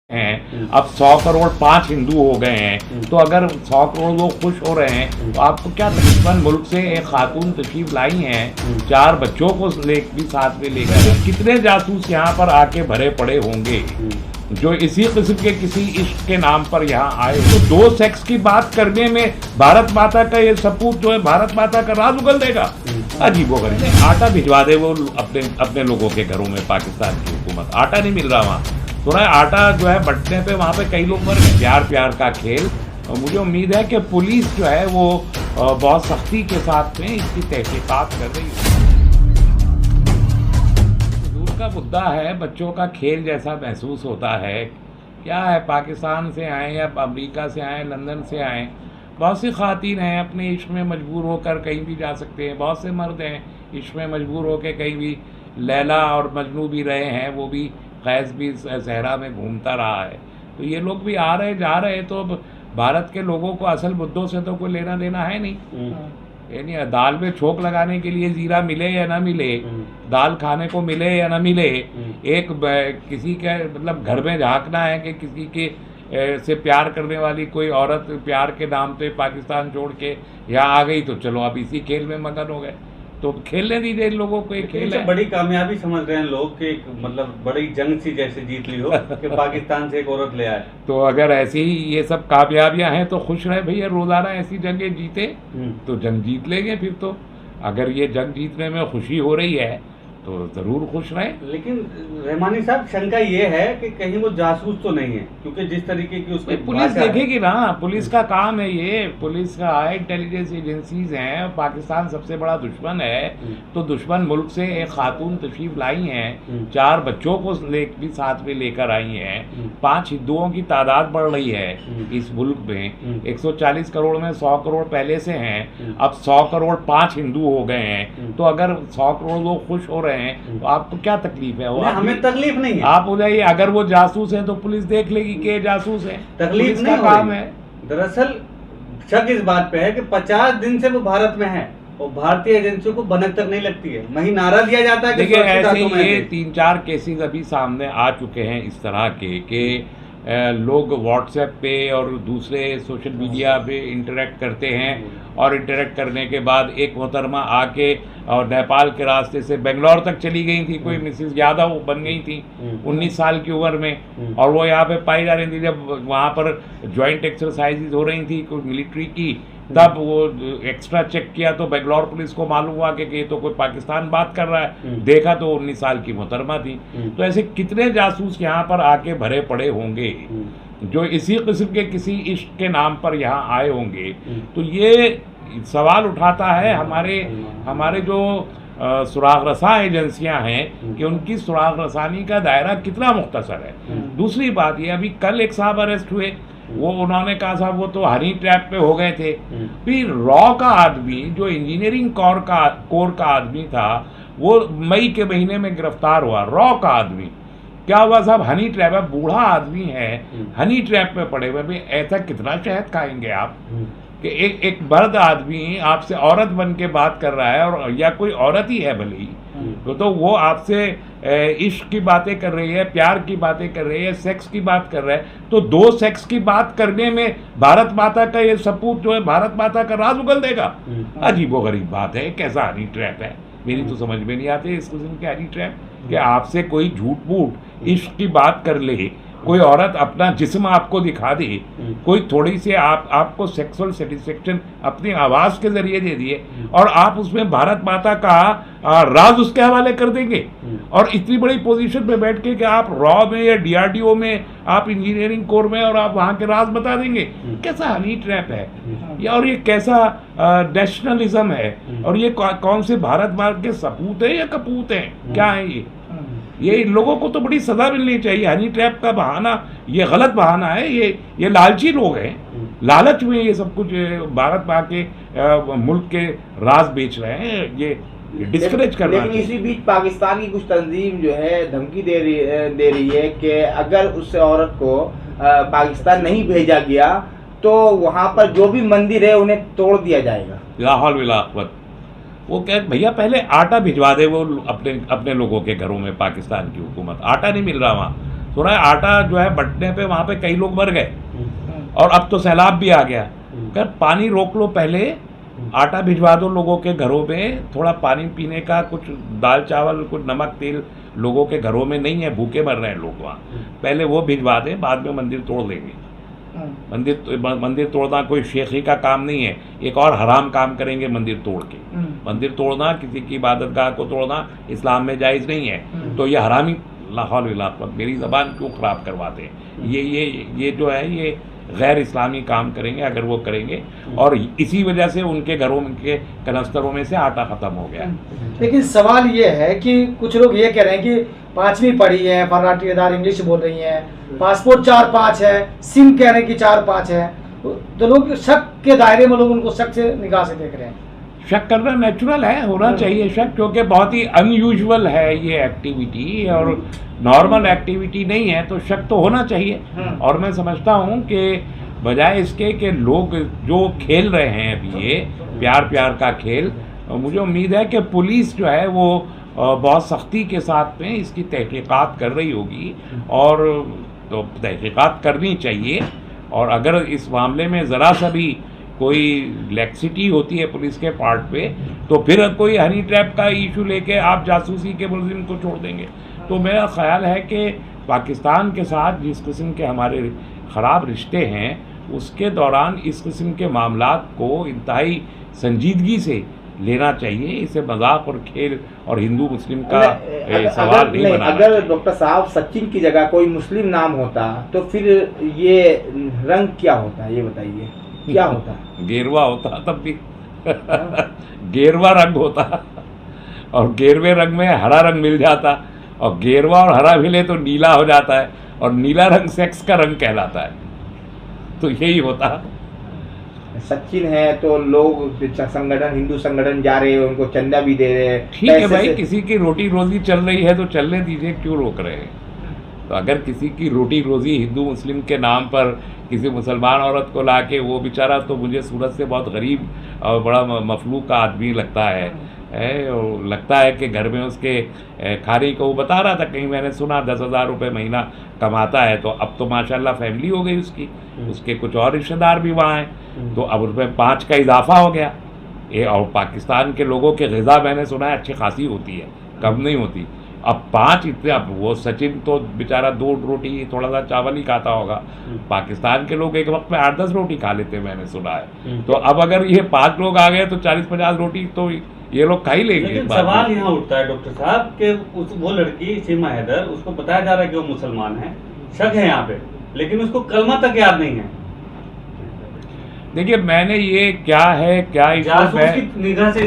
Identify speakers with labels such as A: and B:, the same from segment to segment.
A: हैं, अब 100 करोड़ 5 हिंदू हो गए हैं, तो अगर 100 करोड़ लोग खुश हो रहे हैं तो आपको क्या तकरीबन मुल्क से एक खातून तशरीफ लाई हैं, 4 बच्चों को भी साथ में लेकर, कितने जासूस यहाँ पर आके भरे पड़े होंगे जो इसी किस्म के किसी इश्क के नाम पर यहाँ आए। तो 2 सेक्स की बात करने में भारत माता का ये सपूत जो है भारत माता का राज उगल देगा। अजीबोगरीब। आटा भिजवा दे वो अपने लोगों के घरों में, पाकिस्तान की हुकूमत आटा नहीं मिल रहा वहाँ, थोड़ा आटा जो है बंटने पे वहाँ पे कई लोग मर गए। प्यार प्यार का खेल। और मुझे उम्मीद है कि पुलिस जो है वो बहुत सख्ती के साथ में इसकी तहकीकात कर रही है। दूर का मुद्दा है, बच्चों का खेल जैसा महसूस होता है। क्या है, पाकिस्तान से आए या अमेरिका से आए, लंदन से आए, बहुत सी ख़वातीन हैं अपने इश्क में मजबूर होकर कहीं भी जा सकते हैं। बहुत से मर्द हैं इश्क में मजबूर होकर कहीं भी, लैला और मजनू भी रहे हैं, वो भी कैस भी सहरा में घूमता रहा है। तो ये लोग भी आ रहे जा रहे, तो भारत के लोगों को असल मुद्दों से तो कोई लेना देना है नहीं। यानी दाल में छोंक लगाने के लिए जीरा मिले या ना मिले, दाल खाने को मिले या ना मिले, एक किसी के मतलब घर में झांकना है कि किसी के से प्यार करने वाली कोई औरत प्यार के नाम पे पाकिस्तान छोड़ के यहाँ आ गई, तो चलो अब इसी खेल में मगन हो गए। तो खेलने दीजिए इन लोगों को। एक खेल है,
B: बड़ी कामयाबी समझ रहे हैं लोग कि मतलब बड़ी जंग सी जैसे जीत ली हो कि पाकिस्तान से एक औरत ले आए।
A: तो अगर ऐसी ही ये सब कामयाबियां हैं तो खुश रहे भैया, रोजाना ऐसी जंगें जीते तो जंग जीत लेंगे। फिर तो अगर ये जंग जीतने में खुशी हो रही है तो जरूर खुश रहे।
B: लेकिन रहमानी साहब, शंका ये है कि कहीं वो जासूस तो नहीं है, क्योंकि जिस तरीके की उसकी
A: पुलिस देखेगी ना, पुलिस का काम है ये, पुलिस का इंटेलिजेंस एजेंसीज हैं। पाकिस्तान सबसे बड़ा दुश्मन है, तो दुश्मन मुल्क से एक खातून तशरीफ लाई हैं, 4 बच्चों को भी साथ में लेकर आई हैं, 5 हिंदुओं की तादाद बढ़ रही है इस मुल्क में। 140 करोड़ में 100 करोड़ पहले से हैं, अब 100 करोड़ 5 हिंदू हो गए हैं। तो अगर 100 करोड़ लोग खुश हो रहे हैं तो आपको क्या तकलीफ है?
B: हमें तकलीफ नहीं है।
A: आप हो जाइए, अगर वो जासूस हैं तो पुलिस देख लेगी कि जासूस है,
B: तकलीफ
A: का काम है।
B: दरअसल शक इस बात पे है कि 50 दिन से वो भारत में है और भारतीय एजेंसियों को भनक तक नहीं लगती है। वही नारा दिया जाता है।
A: देखिए, ऐसे ये 3-4 केसेस अभी सामने आ चुके हैं इस तरह के लोग व्हाट्सएप पे और दूसरे सोशल मीडिया पे इंटरेक्ट करते हैं, और इंटरेक्ट करने के बाद एक मोहतरमा आके और नेपाल के रास्ते से बेंगलोर तक चली गई थी, कोई मिसिस यादव बन गई थी 19 साल की उम्र में, और वो यहाँ पे पाई जा रही थी। जब वहाँ पर ज्वाइंट एक्सरसाइजेज हो रही थी कोई मिलिट्री की, तब वो एक्स्ट्रा चेक किया तो बेंगलोर पुलिस को मालूम हुआ कि ये तो कोई पाकिस्तान बात कर रहा है। देखा तो 19 साल की मोहतरमा थी। तो ऐसे कितने जासूस यहाँ पर आके भरे पड़े होंगे जो इसी किस्म के किसी इश्क के नाम पर यहाँ आए होंगे। तो ये सवाल उठाता है हमारे जो सुराग रसा एजेंसियां हैं कि उनकी सुराग रसानी का दायरा कितना मुख्तसर है। दूसरी बात ये, अभी कल एक साहब अरेस्ट हुए, वो उन्होंने कहा साहब वो तो हनी ट्रैप पे हो गए थे। फिर रॉ का आदमी जो इंजीनियरिंग कोर का आदमी था, वो मई के महीने में गिरफ्तार हुआ। रॉ का आदमी क्या हुआ साहब? हनी ट्रैप है, बूढ़ा आदमी है, हनी ट्रैप पे पड़े हुए। भाई ऐसा कितना शहद खाएंगे आप कि एक मर्द आदमी आपसे औरत बन के बात कर रहा है, और या कोई औरत ही है भले ही, तो वो आपसे इश्क की बातें कर रही है, प्यार की बातें कर रही है, सेक्स की बात कर रहा है। तो 2 सेक्स की बात करने में भारत माता का ये सपूत जो है भारत माता का राज उगल देगा। अजीबोगरीब बात है। कैसा हनी ट्रैप है, मेरी तो समझ में नहीं आती इस किस्म के हनी ट्रैप कि आपसे कोई झूठ मूठ इश्क की बात कर ले, कोई औरत अपना जिस्म आपको दिखा दे, कोई थोड़ी सी आपको सेक्सुअल सेटिस्फेक्शन अपनी आवाज के जरिए दे दिए, और आप उसमें भारत माता का राज उसके हवाले कर देंगे। और इतनी बड़ी पोजीशन पे बैठ के कि आप रॉ में या DRDO में, आप इंजीनियरिंग कोर में, और आप वहाँ के राज बता देंगे। कैसा हनी ट्रैप है या, और ये कैसा नेशनलिज्म है, और ये कौन से भारत मार्ग के सपूत है या कपूत है? क्या है ये इन लोगों को तो बड़ी सजा मिलनी चाहिए। हनी ट्रैप का बहाना ये गलत बहाना है। ये लालची लोग हैं, लालच में ये सब कुछ भारत में आके मुल्क के राज बेच रहे हैं। ये डिस्करेज करना।
C: लेकिन इसी बीच पाकिस्तान की कुछ तंजीम जो है धमकी दे रही है कि अगर उस औरत को पाकिस्तान नहीं भेजा गया तो वहाँ पर जो भी मंदिर है उन्हें तोड़ दिया जाएगा।
A: लाहौल विलावत। वो कह भैया पहले आटा भिजवा दे वो अपने लोगों के घरों में, पाकिस्तान की हुकूमत आटा नहीं मिल रहा वहाँ, सुना है आटा जो है बंटने पे वहाँ पे कई लोग मर गए, और अब तो सैलाब भी आ गया। कर पानी रोक लो, पहले आटा भिजवा दो लोगों के घरों में, थोड़ा पानी पीने का, कुछ दाल चावल, कुछ नमक तेल लोगों के घरों में नहीं है, भूखे मर रहे हैं लोग वहाँ, पहले वो भिजवा दें, बाद में मंदिर तोड़ देंगे। मंदिर तोड़ना कोई शेखी का काम नहीं है, एक और हराम काम करेंगे मंदिर तोड़ के। मंदिर तोड़ना, किसी की इबादतगाह को तोड़ना इस्लाम में जायज़ नहीं है। तो ये हरामी लाहौल इलाक़, मेरी ज़बान क्यों ख़राब करवाते हैं? ये जो है ये गैर इस्लामी काम करेंगे अगर वो करेंगे, और इसी वजह से उनके घरों के कनस्तरों में से आटा ख़त्म हो गया।
D: लेकिन सवाल ये है कि कुछ लोग ये कह रहे हैं कि 5वीं पढ़ी है, फर्राटीदार इंग्लिश बोल रही हैं, पासपोर्ट 4-5 है, सिम कह रहे हैं कि 4-5 है, तो लोग शक के दायरे में लोग उनको शक से निगाह से देख रहे हैं।
A: शक करना नेचुरल है, होना चाहिए शक, क्योंकि बहुत ही अनयूजुअल है ये एक्टिविटी और नॉर्मल एक्टिविटी नहीं है, तो शक तो होना चाहिए। और मैं समझता हूँ कि बजाय इसके कि लोग जो खेल रहे हैं अभी ये प्यार का खेल, मुझे उम्मीद है कि पुलिस जो है वो बहुत सख्ती के साथ में इसकी तहकीकात कर रही होगी, और तो तहकीकात करनी चाहिए। और अगर इस मामले में ज़रा सा भी कोई लैक्सिटी होती है पुलिस के पार्ट पे, तो फिर कोई हनी ट्रैप का इशू लेके आप जासूसी के मुलजिम को छोड़ देंगे। तो मेरा ख्याल है कि पाकिस्तान के साथ जिस किस्म के हमारे ख़राब रिश्ते हैं, उसके दौरान इस किस्म के मामलात को इंतहाई संजीदगी से लेना चाहिए। इसे मजाक और खेल और हिंदू मुस्लिम का सवाल नहीं बनाना।
C: अगर डॉक्टर साहब सचिन की जगह कोई मुस्लिम नाम होता तो फिर ये रंग क्या होता है, ये बताइए क्या होता?
A: गेरवा होता तब भी गेरवा रंग होता, और गेरवे रंग में हरा रंग मिल जाता, और गेरवा और हरा मिले तो नीला हो जाता है, और नीला रंग सेक्स का रंग कहलाता है। तो यही होता।
C: सचिन है तो लोग संगठन, हिंदू संगठन जा रहे हैं, उनको चंदा भी दे रहे हैं।
A: ठीक है भाई, किसी की रोटी रोजी चल रही है तो चलने दीजिए, क्यों रोक रहे हैं? तो अगर किसी की रोटी रोजी हिंदू मुस्लिम के नाम पर किसी मुसलमान औरत को लाके, वो बेचारा तो मुझे सूरत से बहुत गरीब और बड़ा मफलूक का आदमी लगता है, और लगता है कि घर में उसके खाने को, वो बता रहा था कहीं मैंने सुना 10,000 रुपये महीना कमाता है, तो अब तो माशाल्लाह फैमिली हो गई उसकी, उसके कुछ और रिश्तेदार भी वहाँ हैं, तो अब उसमें 5 का इजाफा हो गया। और पाकिस्तान के लोगों के ग़िज़ा मैंने सुना है अच्छी खासी होती है, कम नहीं होती। अब 5 इतने, अब वो सचिन तो बेचारा 2 रोटी थोड़ा सा चावल ही खाता होगा, पाकिस्तान के लोग एक वक्त में 8-10 रोटी खा लेते मैंने सुना है। तो अब अगर ये 5 लोग आ गए तो 40-50 रोटी तो ये लोग खा ही लेंगे।
B: लेकिन सवाल यहाँ उठता है डॉक्टर साहब कि वो लड़की सीमा हैदर, उसको बताया जा रहा है कि वो मुसलमान है, शक है यहाँ पे, लेकिन उसको कलमा तक याद नहीं है।
A: देखिए मैंने ये क्या है क्या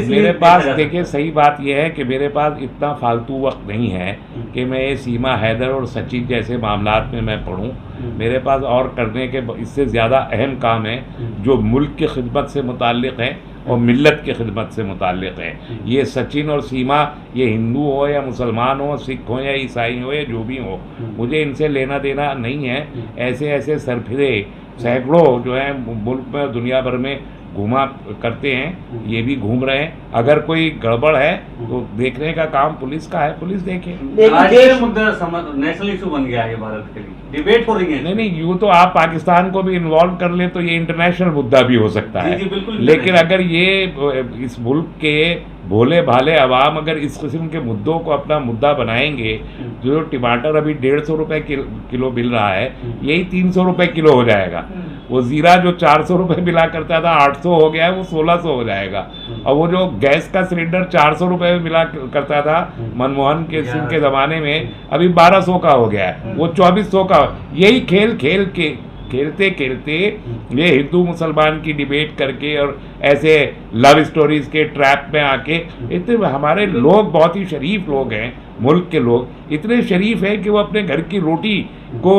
A: मेरे पास, देखिए सही बात यह है कि मेरे पास इतना फालतू वक्त नहीं है कि मैं ये सीमा हैदर और सचिन जैसे मामलात में मैं पढ़ूं। मेरे पास और करने के इससे ज़्यादा अहम काम है जो मुल्क की खिदमत से मुताल्लिक़ है और मिल्लत की खिदमत से मुताल्लिक़ है। ये सचिन और सीमा, ये हिंदू हो या मुसलमान हो, सिख हो या ईसाई हो या जो भी हो, मुझे इनसे लेना देना नहीं है। ऐसे ऐसे सरफिरे सैकड़ों जो है मुल्क में दुनिया भर में घूमा करते हैं, ये भी घूम रहे हैं। अगर कोई गड़बड़ है तो देखने का काम पुलिस का है, पुलिस देखे।
B: नेशनल इशू बन गया है भारत के लिए, डिबेट हो रही है।
A: नहीं यूँ तो आप पाकिस्तान को भी इन्वॉल्व कर ले तो ये इंटरनेशनल मुद्दा भी हो सकता है। लेकिन अगर ये इस मुल्क के भोले भाले अवाम अगर इस किस्म के मुद्दों को अपना मुद्दा बनाएंगे, जो टमाटर अभी 150 रुपये किलो मिल रहा है, यही 300 रुपये किलो हो जाएगा। वो ज़ीरा जो 400 रुपये मिला करता था 800 हो गया है, वो 1600 हो जाएगा। और वो जो गैस का सिलेंडर 400 रुपये में मिला करता था मनमोहन के सिंह के ज़माने में, अभी 1200 का हो गया है, वो 2400 का। यही खेलते खेलते ये हिंदू मुसलमान की डिबेट करके और ऐसे लव स्टोरीज के ट्रैप में आके, इतने हमारे लोग बहुत ही शरीफ लोग हैं, मुल्क के लोग इतने शरीफ हैं कि वो अपने घर की रोटी को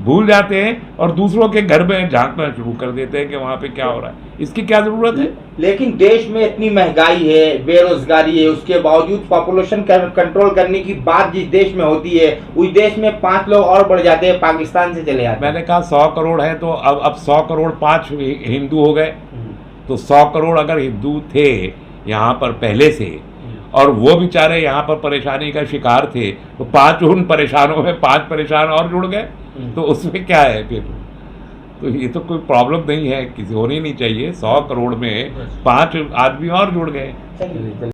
A: भूल जाते हैं और दूसरों के घर में झांकना शुरू कर देते हैं कि वहाँ पे क्या हो रहा है। इसकी क्या ज़रूरत है?
C: लेकिन देश में इतनी महंगाई है, बेरोजगारी है, उसके बावजूद पॉपुलेशन कंट्रोल करने की बात जिस देश में होती है, उस देश में 5 लोग और बढ़ जाते हैं, पाकिस्तान से चले जाते हैं।
A: मैंने कहा 100 करोड़ है तो अब 100 करोड़ 5 हिंदू हो गए, तो 100 करोड़ अगर हिंदू थे यहाँ पर पहले से, और वो बेचारे यहाँ पर परेशानी का शिकार थे, तो 5 उन परेशानों में 5 परेशान और जुड़ गए, तो उसमें क्या है फिर? तो ये तो कोई प्रॉब्लम नहीं है, किसी होनी नहीं चाहिए। 100 करोड़ में 5 आदमी और जुड़ गए।